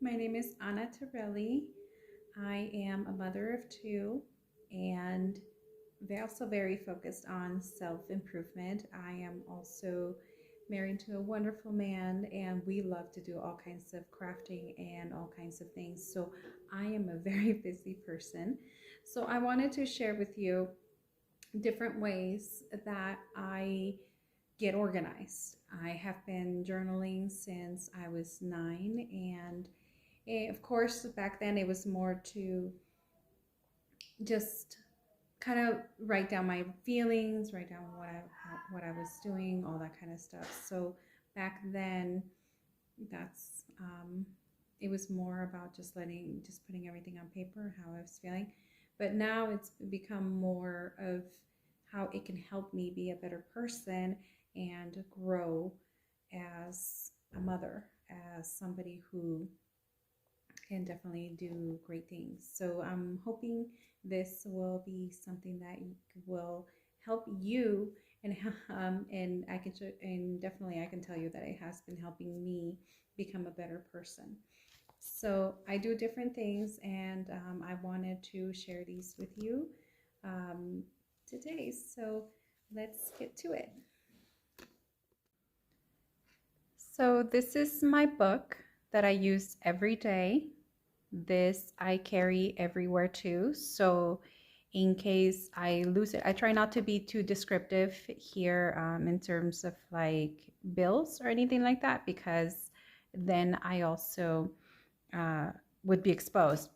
My name is Anna Terrile. I am a mother of two and also very focused on self improvement. I am also married to a wonderful man, and we love to do all kinds of crafting and all kinds of things. So I am a very busy person. So I wanted to share with you different ways that I get organized. I have been journaling since I was 9, and of course, back then it was more to just kind of write down my feelings, write down what I was doing, all that kind of stuff. So back then, that's it was more about just putting everything on paper, how I was feeling. But now it's become more of how it can help me be a better person and grow as a mother, as somebody who can definitely do great things. So I'm hoping this will be something that will help you, and and definitely I can tell you that it has been helping me become a better person. So I do different things, and I wanted to share these with you um, today. So let's get to it. So this is my book that I use every day. This I carry everywhere too. So in case I lose it, I try not to be too descriptive here in terms of like bills or anything like that, because then I also uh, would be exposed,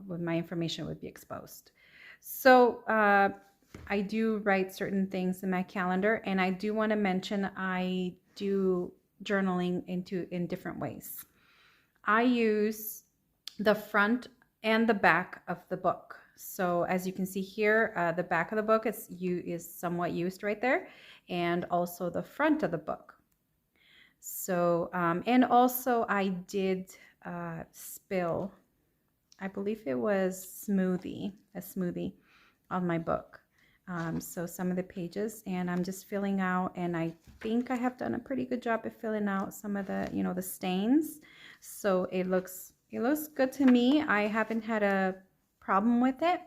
with my information would be exposed. So I do write certain things in my calendar, and I do want to mention I do journaling in different ways. I use the front and the back of the book. So as you can see here, the back of the book is somewhat used right there, and also the front of the book. So and also I did spill, I believe it was a smoothie on my book. So some of the pages, and I'm just filling out, and I think I have done a pretty good job of filling out some of the, the stains. So it looks good to me. I haven't had a problem with it.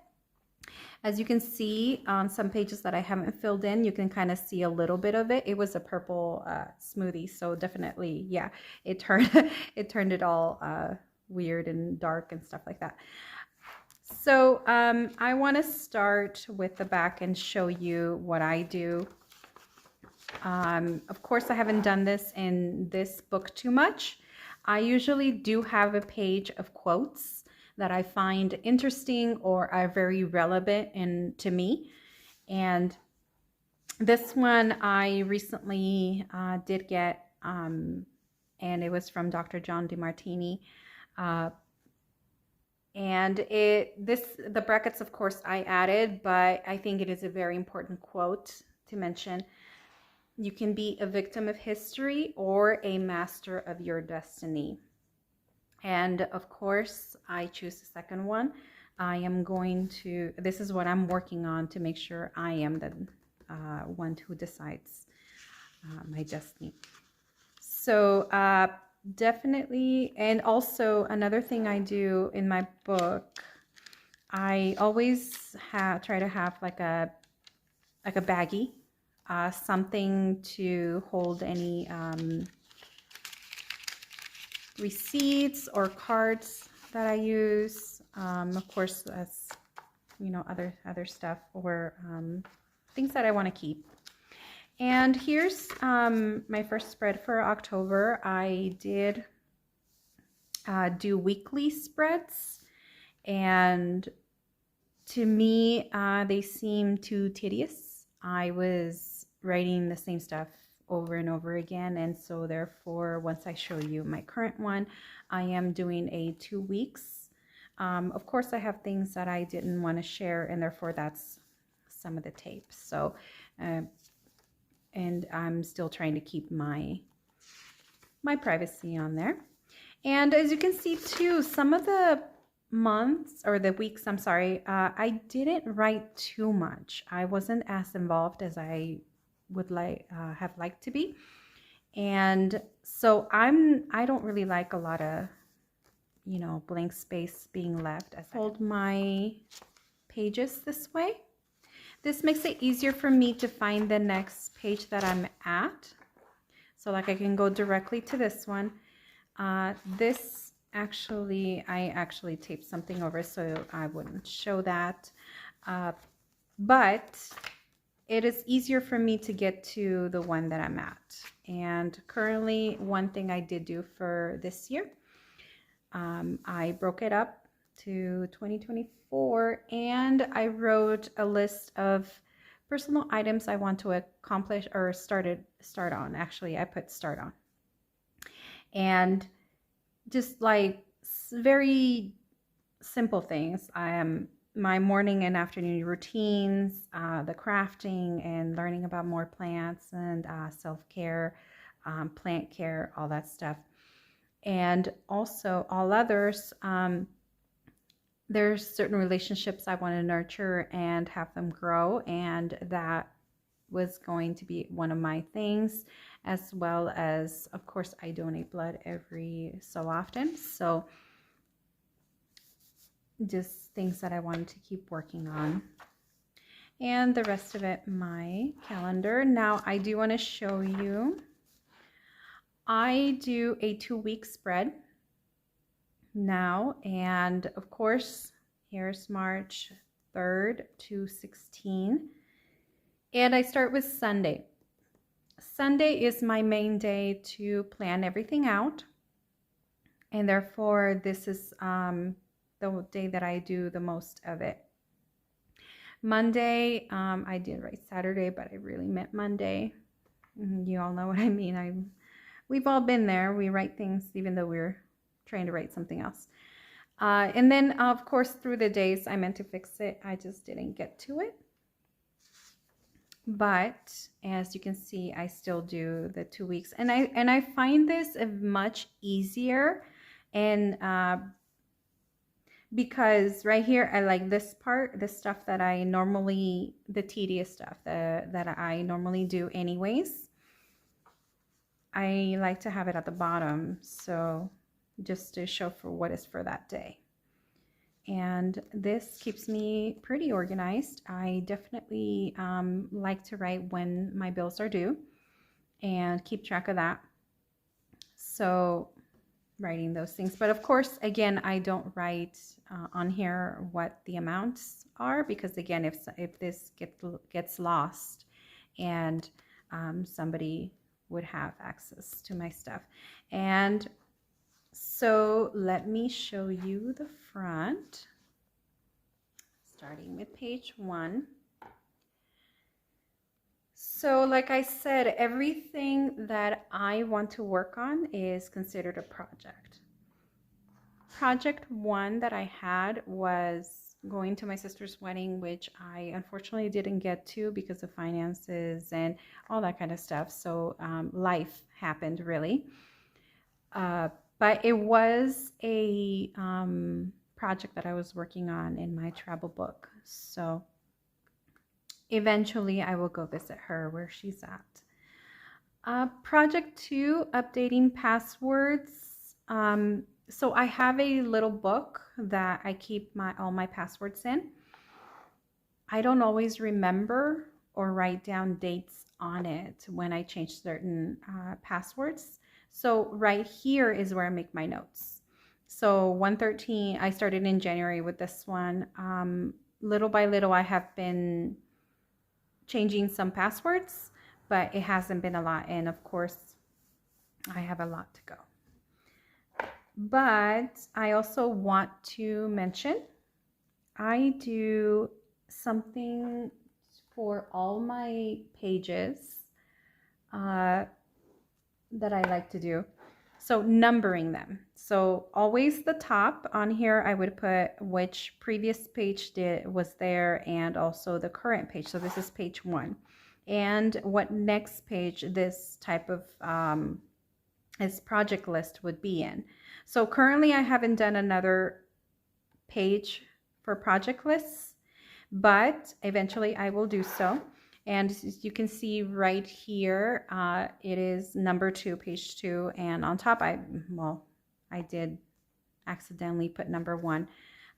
As you can see on some pages that I haven't filled in, you can kind of see a little bit of it. It was a purple smoothie, so definitely, yeah, it turned it all weird and dark and stuff like that. So I want to start with the back and show you what I do. Of course, I haven't done this in this book too much. I usually do have a page of quotes that I find interesting or are very relevant to me. And this one I recently did get, and it was from Dr. John DeMartini. And the brackets, of course, I added, but I think it is a very important quote to mention. You can be a victim of history or a master of your destiny. And of course, I choose the second one. This is what I'm working on to make sure I am the one who decides my destiny. So definitely, and also another thing I do in my book, I always try to have like a baggie, something to hold any receipts or cards that I use. Of course, that's other stuff or things that I want to keep. And here's my first spread for October. I did do weekly spreads, and to me, they seem too tedious. I was writing the same stuff over and over again, and so therefore, once I show you my current one, I am doing a 2 weeks. Of course, I have things that I didn't want to share, and therefore that's some of the tapes. So and I'm still trying to keep my privacy on there. And as you can see too, some of the months or the weeks, I'm sorry, I didn't write too much. I wasn't as involved as I would have liked to be. And so I don't really like a lot of, blank space being left as I hold my pages this way. This makes it easier for me to find the next page that I'm at. So like I can go directly to this one. This actually, I actually taped something over so I wouldn't show that. But it is easier for me to get to the one that I'm at. And currently, one thing I did do for this year, I broke it up to 2024 and I wrote a list of personal items I want to accomplish or start on. Actually, I put start on. And just like very simple things. My morning and afternoon routines, the crafting and learning about more plants and self-care, plant care, all that stuff. And also all others, there's certain relationships I want to nurture and have them grow, and that was going to be one of my things, as well as, of course, I donate blood every so often. So just things that I wanted to keep working on. And the rest of it, my calendar. Now I do want to show you, I do a 2-week spread now, and of course here's March 3rd to 16, and I start with Sunday. Sunday is my main day to plan everything out, and therefore this is the day that I do the most of it. Monday, I did write Saturday, but I really meant Monday. You all know what I mean. We've all been there. We write things even though we're trying to write something else. And then, of course, through the days, I meant to fix it. I just didn't get to it. But as you can see, I still do the 2 weeks. And I find this much easier, and because right here, I like this part, the stuff that I normally, the tedious stuff that I normally do anyways. I like to have it at the bottom, so just to show for what is for that day. And this keeps me pretty organized. I definitely like to write when my bills are due and keep track of that. So writing those things, but of course, again, I don't write on here what the amounts are, because again, if this gets lost, and somebody would have access to my stuff. And so let me show you the front, starting with page 1. So like I said, everything that I want to work on is considered a project. Project 1 that I had was going to my sister's wedding, which I unfortunately didn't get to because of finances and all that kind of stuff. So life happened, really. But it was a project that I was working on in my travel book. So eventually I will go visit her where she's at. Project 2, updating passwords. So I have a little book that I keep all my passwords in. I don't always remember or write down dates on it when I change certain passwords. So right here is where I make my notes. So 113, I started in January with this one. Little by little, I have been changing some passwords, but it hasn't been a lot. And of course, I have a lot to go. But I also want to mention, I do something for all my pages that I like to do. So numbering them. So always the top on here, I would put which previous page was there, and also the current page. So this is page 1. And what next page this type of this project list would be in. So currently I haven't done another page for project lists, but eventually I will do so. And as you can see right here, it is number 2, page 2. And on top, I did accidentally put number 1.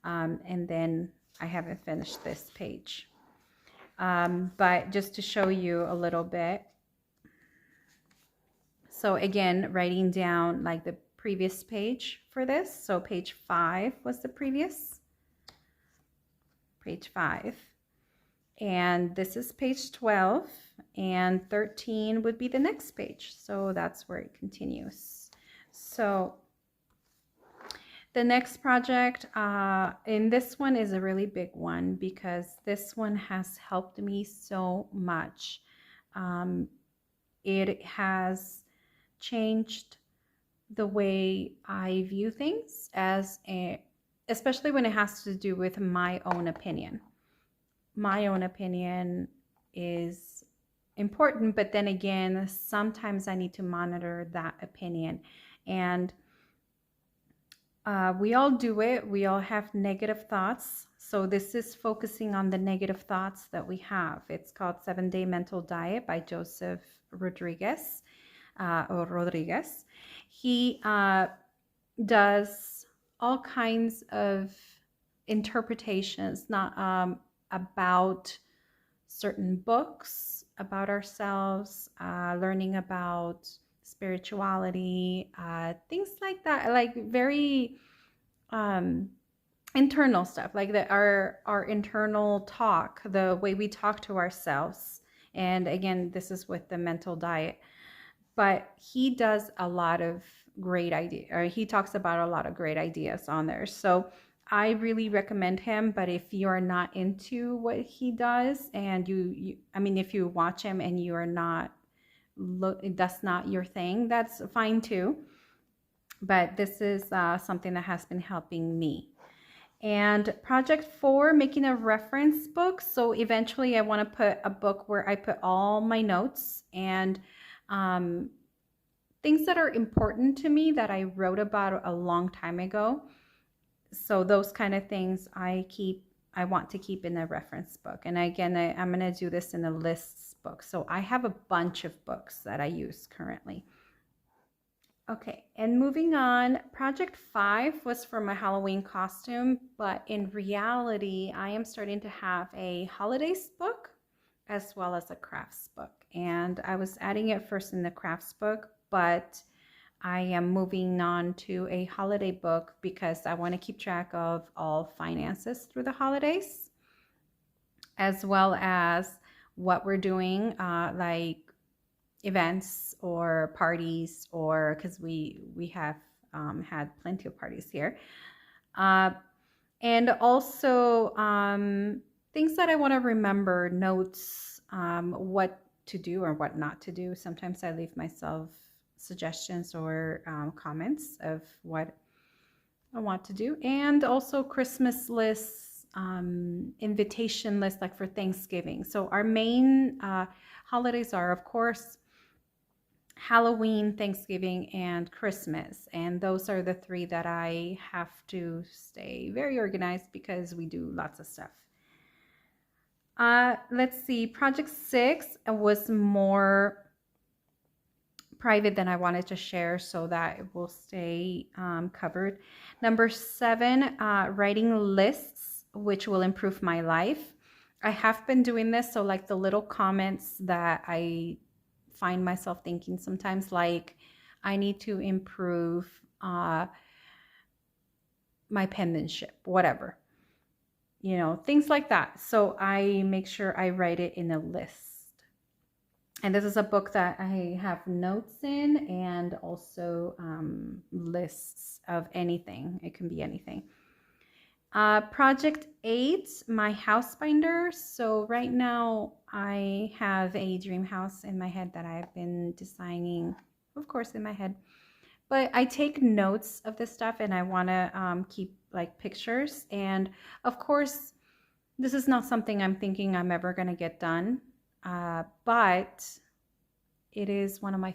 And then I haven't finished this page. But just to show you a little bit. So again, writing down like the previous page for this. So page 5 was the previous. Page 5. And this is page 12, and 13 would be the next page. So that's where it continues. So the next project, and this one is a really big one because this one has helped me so much. It has changed the way I view things, especially when it has to do with my own opinion. My own opinion is important, but then again, sometimes I need to monitor that opinion. And we all do it. We all have negative thoughts. So this is focusing on the negative thoughts that we have. It's called 7-Day Mental Diet by Joseph Rodriguez. He does all kinds of interpretations, not about certain books about ourselves, learning about spirituality, things like that, like very internal stuff, like our internal talk, the way we talk to ourselves. And again, this is with the mental diet. But he does a lot of great ideas, or he talks about a lot of great ideas on there. So I really recommend him. But if you're not into what he does, and I mean, if you watch him and you are not, that's not your thing, that's fine too. But this is something that has been helping me. And project 4, making a reference book. So eventually I want to put a book where I put all my notes and things that are important to me that I wrote about a long time ago. So those kind of things I want to keep in a reference book. And again, I'm going to do this in a lists book. So I have a bunch of books that I use currently. Okay, and moving on, project 5 was for my Halloween costume, but in reality, I am starting to have a holidays book as well as a crafts book. And I was adding it first in the crafts book, but I am moving on to a holiday book because I want to keep track of all finances through the holidays, as well as what we're doing, like events or parties, or because we have had plenty of parties here, and also things that I want to remember, notes, what to do or what not to do. Sometimes I leave myself suggestions or comments of what I want to do, and also Christmas lists, invitation lists, like for Thanksgiving. So our main holidays are, of course, Halloween, Thanksgiving, and Christmas. And those are the 3 that I have to stay very organized because we do lots of stuff. Let's see, project 6 was more private than I wanted to share, so that it will stay covered. Number 7, writing lists, which will improve my life. I have been doing this, so like the little comments that I find myself thinking sometimes, like I need to improve my penmanship, whatever, things like that. So I make sure I write it in a list. And this is a book that I have notes in, and also lists of anything. It can be anything. Project 8, my house binder. So right now I have a dream house in my head that I've been designing, of course, in my head. But I take notes of this stuff, and I want to keep like pictures. And of course, this is not something I'm thinking I'm ever going to get done. But it is one of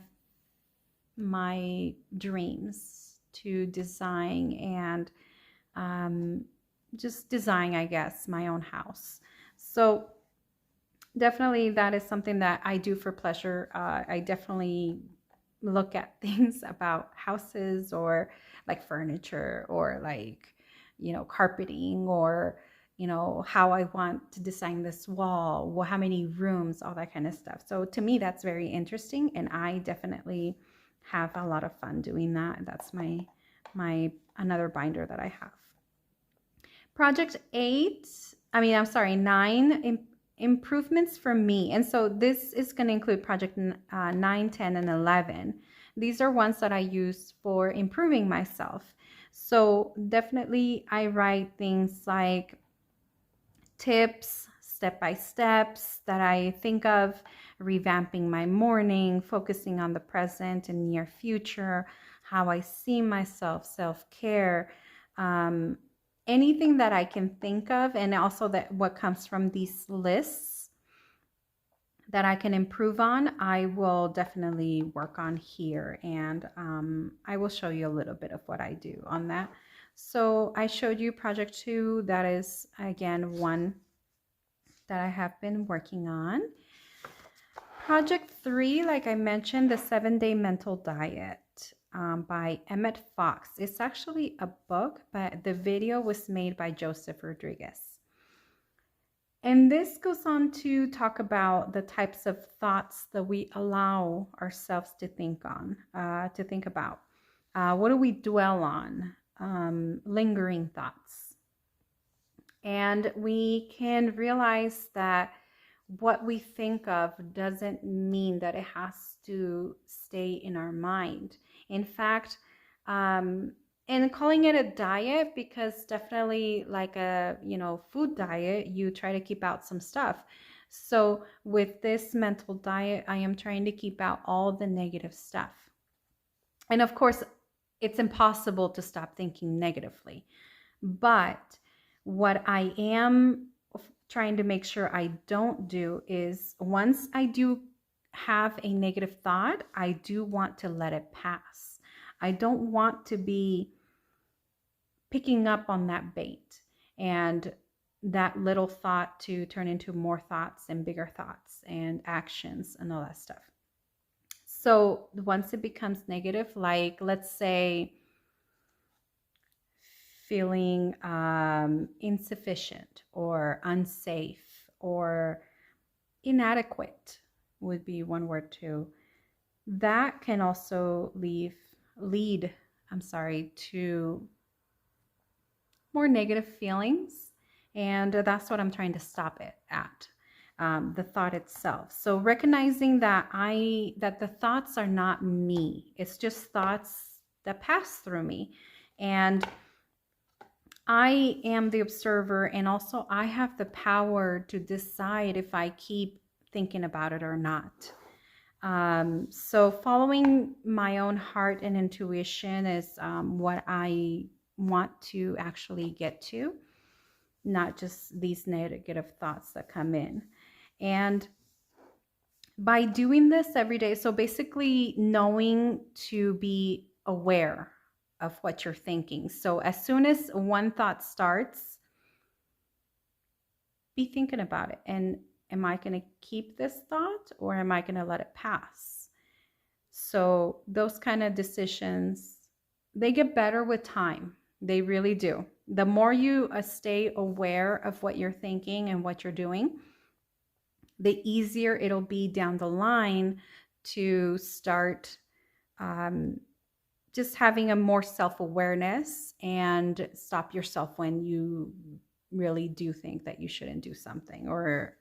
my dreams to design and just design, I guess, my own house. So Definitely, that is something that I do for pleasure. I definitely look at things about houses or like furniture or like, carpeting or, how I want to design this wall, how many rooms, all that kind of stuff. So to me, that's very interesting. And I definitely have a lot of fun doing that. That's my another binder that I have. Project eight, I'm sorry, nine, improvements for me. And so this is going to include project 9, 10, and 11. These are ones that I use for improving myself. So definitely I write things like tips, step by steps that I think of, revamping my morning, focusing on the present and near future, how I see myself, self care, um, anything that I can think of, and also that what comes from these lists that I can improve on, I will definitely work on here. And I will show you a little bit of what I do on that. So I showed you project 2. That is, again, one that I have been working on. Project 3, like I mentioned, the 7-Day Mental Diet by Emmett Fox. It's actually a book, but the video was made by Joseph Rodriguez. And this goes on to talk about the types of thoughts that we allow ourselves to think about. What do we dwell on? Lingering thoughts. And we can realize that what we think of doesn't mean that it has to stay in our mind. In fact, and calling it a diet, because definitely like a food diet, you try to keep out some stuff. So with this mental diet, I am trying to keep out all the negative stuff. And of course, it's impossible to stop thinking negatively. But what I am trying to make sure I don't do is, once I do have a negative thought, I do want to let it pass. I don't want to be picking up on that bait and that little thought to turn into more thoughts and bigger thoughts and actions and all that stuff. So once it becomes negative, like let's say feeling insufficient or unsafe or inadequate would be one word too. That can also lead to more negative feelings. And that's what I'm trying to stop it at, the thought itself. So recognizing that the thoughts are not me. It's just thoughts that pass through me. And I am the observer, and also I have the power to decide if I keep thinking about it or not. So following my own heart and intuition is what I want to actually get to, not just these negative thoughts that come in. And by doing this every day, so basically knowing to be aware of what you're thinking. So as soon as one thought starts, be thinking about it. And am I going to keep this thought or am I going to let it pass? So those kind of decisions, they get better with time. They really do. The more you stay aware of what you're thinking and what you're doing, the easier it'll be down the line to start just having a more self-awareness and stop yourself when you really do think that you shouldn't do something or,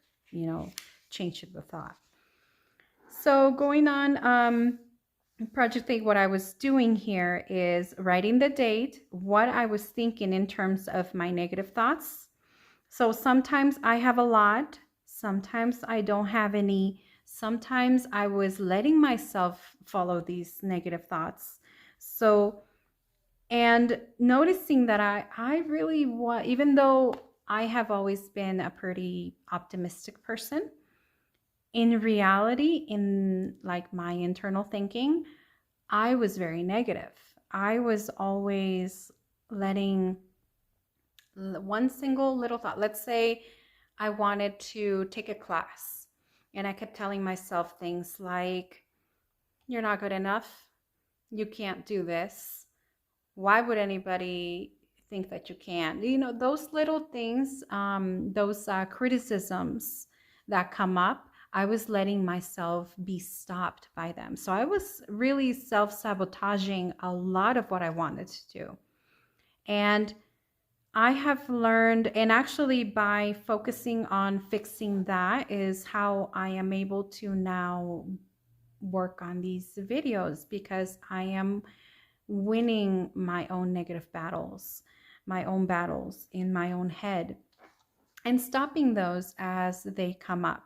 change the thought. So going on, Project 8, what I was doing here is writing the date, what I was thinking in terms of my negative thoughts. So sometimes I have a lot, sometimes I don't have any. Sometimes I was letting myself follow these negative thoughts. So, and noticing that I really want, even though I have always been a pretty optimistic person, in reality, in like my internal thinking, I was very negative. I was always letting one single little thought. Let's say I wanted to take a class And I kept telling myself things like, you're not good enough. You can't do this. Why would anybody think that you can? You know, those little things, those criticisms that come up, I was letting myself be stopped by them. So I was really self sabotaging a lot of what I wanted to do. And I have learned, and actually by focusing on fixing that is how I am able to now work on these videos, because I am winning my own negative battles, my own battles in my own head, and stopping those as they come up.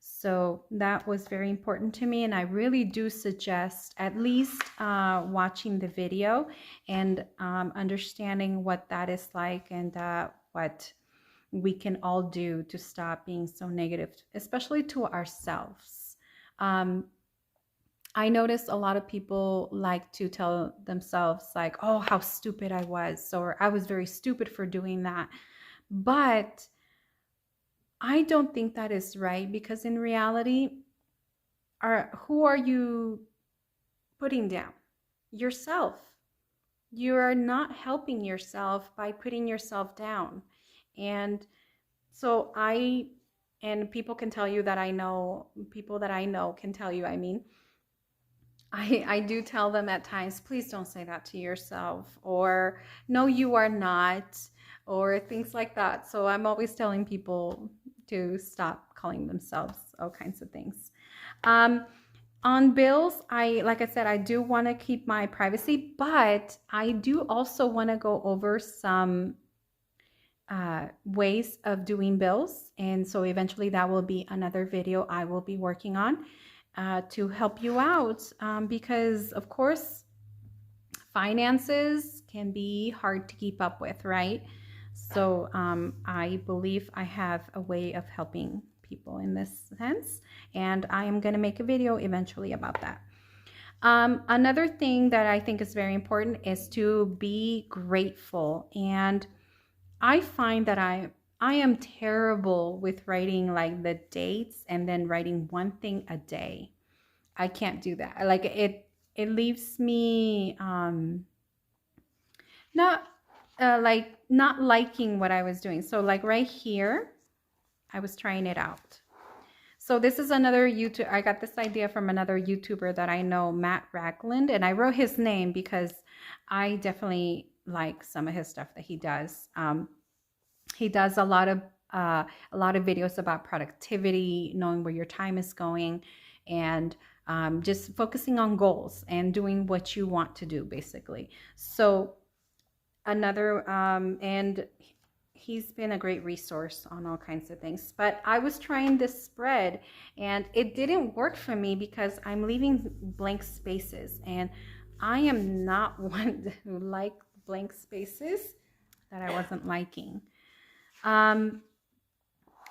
So that was very important to me. And I really do suggest at least watching the video and understanding what that is like, and what we can all do to stop being so negative, especially to ourselves. Um, I notice a lot of people like to tell themselves, like, oh, how stupid I was, or I was very stupid for doing that. But I don't think that is right, because in reality, who are you putting down? Yourself. You are not helping yourself by putting yourself down. And so and people can tell you that I know, people that I know can tell you, I mean, I do tell them at times, please don't say that to yourself, or no, you are not, or things like that. So I'm always telling people to stop calling themselves all kinds of things. On bills, like I said, I do want to keep my privacy, but I do also want to go over some ways of doing bills. And so eventually that will be another video I will be working on to help you out, because of course finances can be hard to keep up with, right? So I believe I have a way of helping people in this sense, and I am going to make a video eventually about that. Another thing that I think is very important is to be grateful. And I find that I am terrible with writing like the dates and then writing one thing a day. I can't do that. Like it leaves me not like not liking what I was doing. So like right here, I was trying it out. So this is another YouTube. I got this idea from another YouTuber that I know, Matt Ragland, and I wrote his name because I definitely like some of his stuff that he does. He does a lot of videos about productivity, knowing where your time is going, and just focusing on goals and doing what you want to do, basically. So another and he's been a great resource on all kinds of things. But I was trying this spread and it didn't work for me because I'm leaving blank spaces, and I am not one who like blank spaces that I wasn't liking. And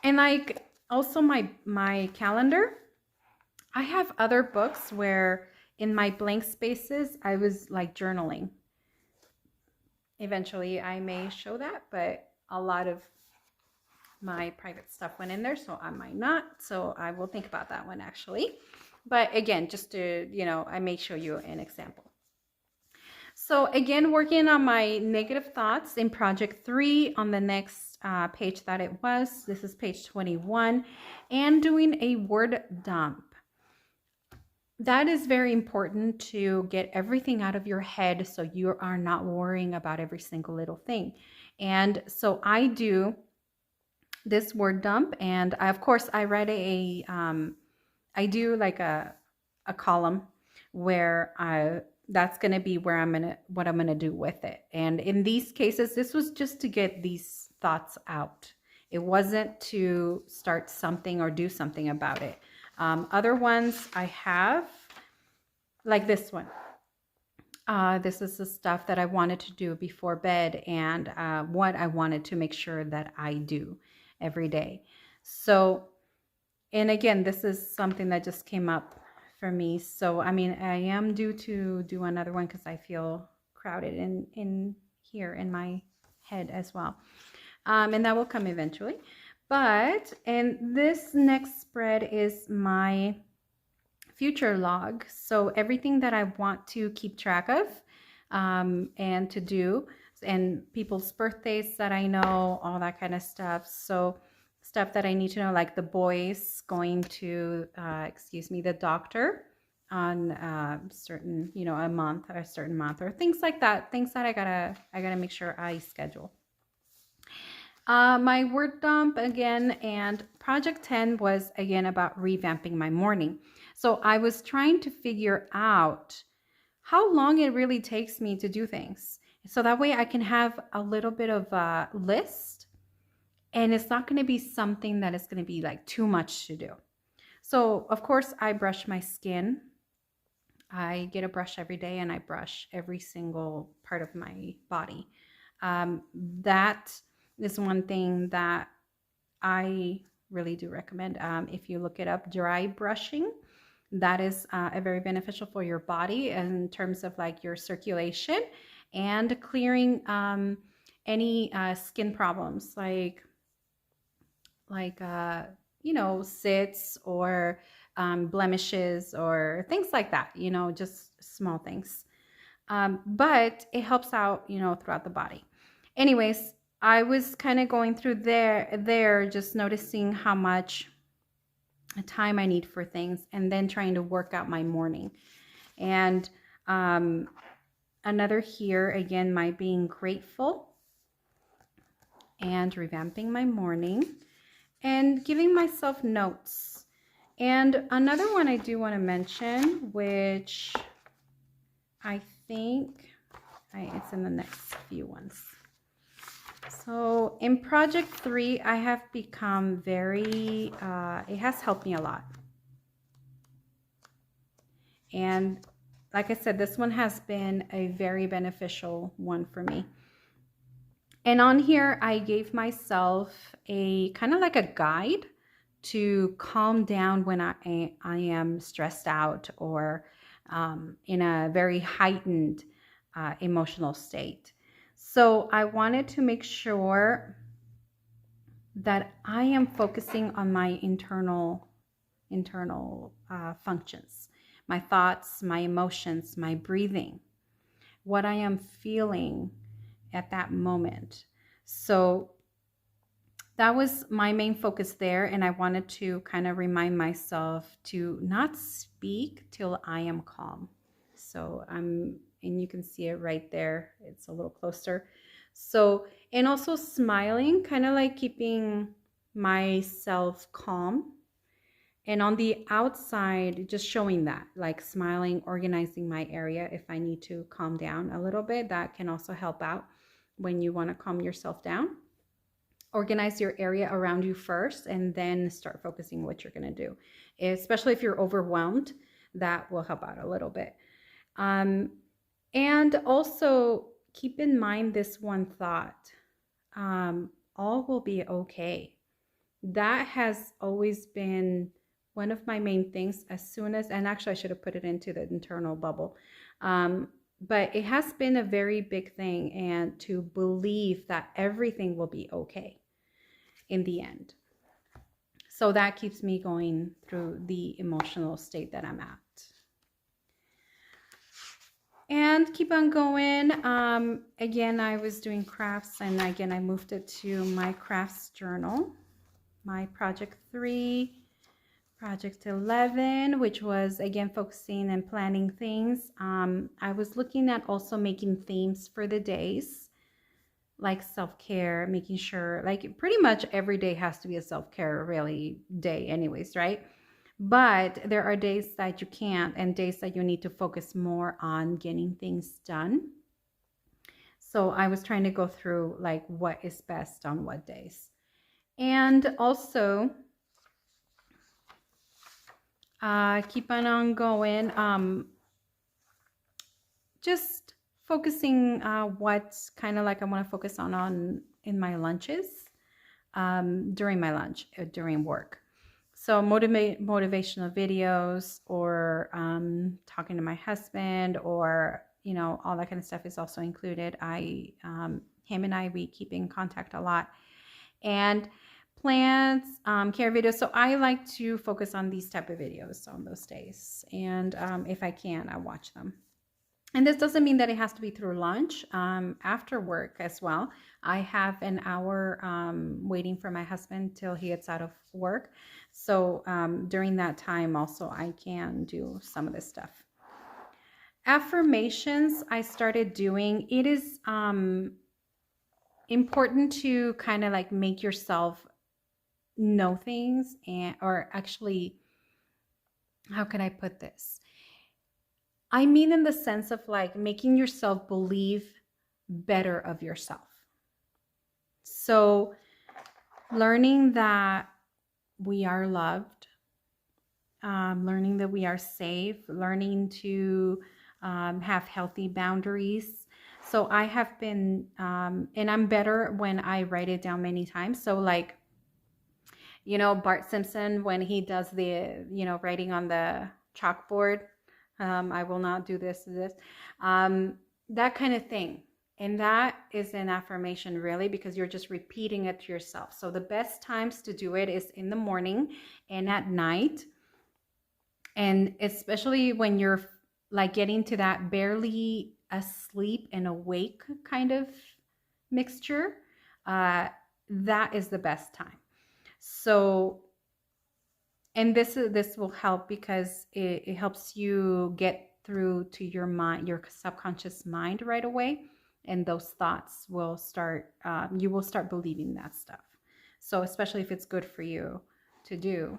like also my calendar, I have other books where in my blank spaces I was like journaling. Eventually I may show that, but a lot of my private stuff went in there, so I might not. So I will think about that one actually. But again, just to, I may show you an example. So again, working on my negative thoughts in project 3 on the next page that it was. This is page 21, and doing a word dump. That is very important to get everything out of your head so you are not worrying about every single little thing. And so I do this word dump, and of course I write I do like a column where that's going to be where what I'm going to do with it. And in these cases, this was just to get these thoughts out. It wasn't to start something or do something about it. Other ones I have, like this one. This is the stuff that I wanted to do before bed, and what I wanted to make sure that I do every day. So, and again, this is something that just came up for me. So, I mean, I am due to do another one because I feel crowded in here in my head as well. And that will come eventually. And this next spread is my future log. So everything that I want to keep track of and to do, and people's birthdays that I know, all that kind of stuff. So stuff that I need to know, like the boys going to, the doctor on certain, a month or a certain month or things like that. Things that I gotta make sure I schedule. My word dump again, and project 10 was again about revamping my morning. So I was trying to figure out how long it really takes me to do things. So that way I can have a little bit of a list, and it's not going to be something that is going to be like too much to do. So of course I brush my skin. I get a brush every day and I brush every single part of my body. That is one thing that I really do recommend. If you look it up, dry brushing, that is very beneficial for your body in terms of like your circulation and clearing any skin problems like sits or blemishes or things like that, just small things. But it helps out, throughout the body. Anyways, I was kind of going through there, just noticing how much time I need for things, and then trying to work out my morning. And another here, again, my being grateful and revamping my morning and giving myself notes. And another one I do want to mention, which I think it's in the next few ones. So in project 3, I have become very, it has helped me a lot. And like I said, this one has been a very beneficial one for me. And on here, I gave myself a kind of like a guide to calm down when I am stressed out or in a very heightened emotional state. So I wanted to make sure that I am focusing on my internal functions, my thoughts, my emotions, my breathing, what I am feeling at that moment. So that was my main focus there. And I wanted to kind of remind myself to not speak till I am calm. So and you can see it right there. It's a little closer. So, and also smiling, kind of like keeping myself calm. And on the outside, just showing that, like smiling, organizing my area if I need to calm down a little bit. That can also help out when you want to calm yourself down. Organize your area around you first and then start focusing what you're going to do. Especially if you're overwhelmed, that will help out a little bit. And also keep in mind this one thought, all will be okay. That has always been one of my main things and actually I should have put it into the internal bubble. But it has been a very big thing, and to believe that everything will be okay in the end. So that keeps me going through the emotional state that I'm at. And keep on going. Again, I was doing crafts, and again, I moved it to my crafts journal. My project 3, project 11, which was again focusing and planning things. I was looking at also making themes for the days, like self-care, making sure like pretty much every day has to be a self-care really day anyways, right? But there are days that you can't, and days that you need to focus more on getting things done. So I was trying to go through like what is best on what days. And also keep on going. Just focusing what's kind of like I want to focus on in my lunches, during my lunch, during work. So motivational videos, or talking to my husband, or all that kind of stuff is also included. Him and I, we keep in contact a lot. And plants, care videos. So I like to focus on these type of videos on those days. And if I can, I watch them. And this doesn't mean that it has to be through lunch. After work as well. I have an hour waiting for my husband till he gets out of work. So during that time also I can do some of this stuff. Affirmations I started doing. It is important to kind of like make yourself know things, and or actually, how can I put this? I mean in the sense of like making yourself believe better of yourself. So learning that we are loved, learning that we are safe, learning to have healthy boundaries. So I have been, and I'm better when I write it down many times. So like, Bart Simpson, when he does the, writing on the chalkboard, I will not do this, that kind of thing. And that is an affirmation, really, because you're just repeating it to yourself. So the best times to do it is in the morning and at night. And especially when you're like getting to that barely asleep and awake kind of mixture, that is the best time. So, and this will help because it helps you get through to your mind, your subconscious mind right away, and those thoughts will start. You will start believing that stuff. So, especially if it's good for you to do,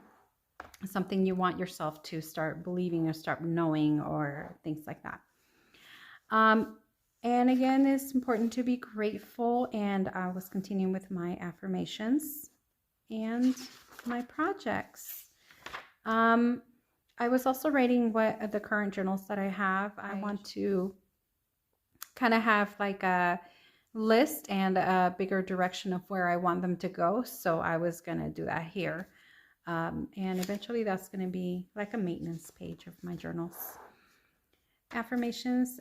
something you want yourself to start believing or start knowing or things like that. And again, it's important to be grateful. And I was continuing with my affirmations and my projects. I was also writing what the current journals that I have. I want to kind of have like a list and a bigger direction of where I want them to go. So I was going to do that here. And eventually that's going to be like a maintenance page of my journals. Affirmations.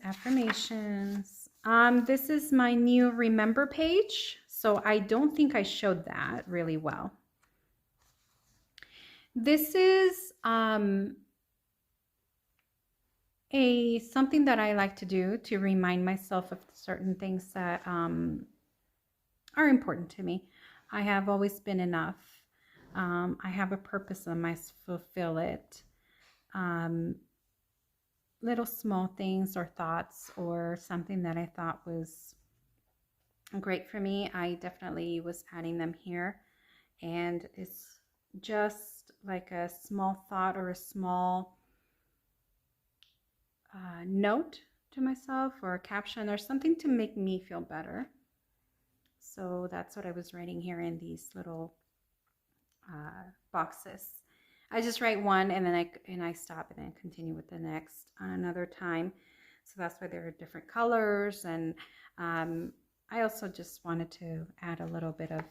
This is my new remember page. So I don't think I showed that really well. This is something that I like to do to remind myself of certain things that are important to me. I have always been enough. I have a purpose and I must fulfill it. Little small things or thoughts or something that I thought was great for me. I definitely was adding them here. And it's just like a small thought or a small note to myself or a caption or something to make me feel better. So that's what I was writing here in these little boxes. I just write one and then I stop and then continue with the next on another time. So that's why there are different colors. And I also just wanted to add a little bit of,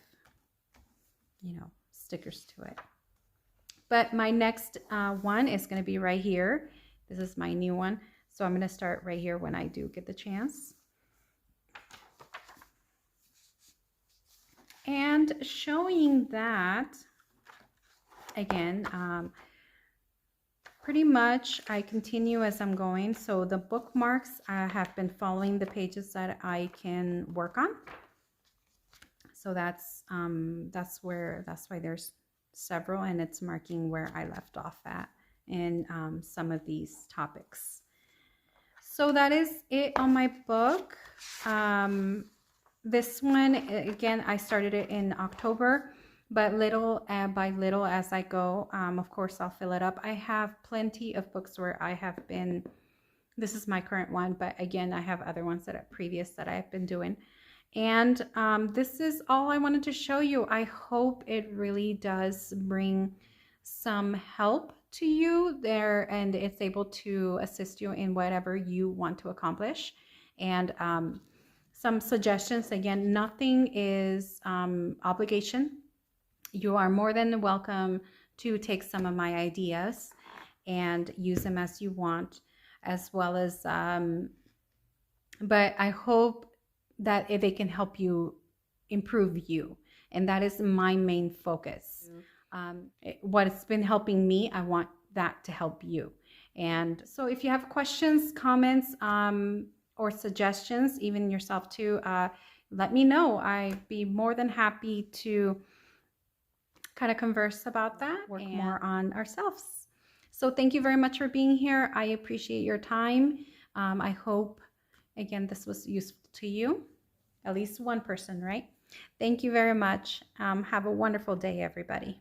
stickers to it. But my next one is going to be right here. This is my new one. So I'm going to start right here when I do get the chance. And showing that, again, pretty much I continue as I'm going. So the bookmarks, I have been following the pages that I can work on. So that's why there's several, and it's marking where I left off at in some of these topics. So that is it on my book. This one, again, I started it in October, but little by little as I go, of course, I'll fill it up. I have plenty of books where I have been, this is my current one, but again, I have other ones that are previous that I've been doing. And this is all I wanted to show you. I hope it really does bring some help to you there, and it's able to assist you in whatever you want to accomplish. And some suggestions, again, nothing is obligation. You are more than welcome to take some of my ideas and use them as you want, as well as, but I hope that they can help you improve you. And that is my main focus. What it's been helping me, I want that to help you. And so if you have questions, comments, or suggestions, even yourself too, let me know. I'd be more than happy to kind of converse about that, work more on ourselves. So thank you very much for being here. I appreciate your time. I hope, again, this was useful to you, at least one person, right? Thank you very much. Have a wonderful day, everybody.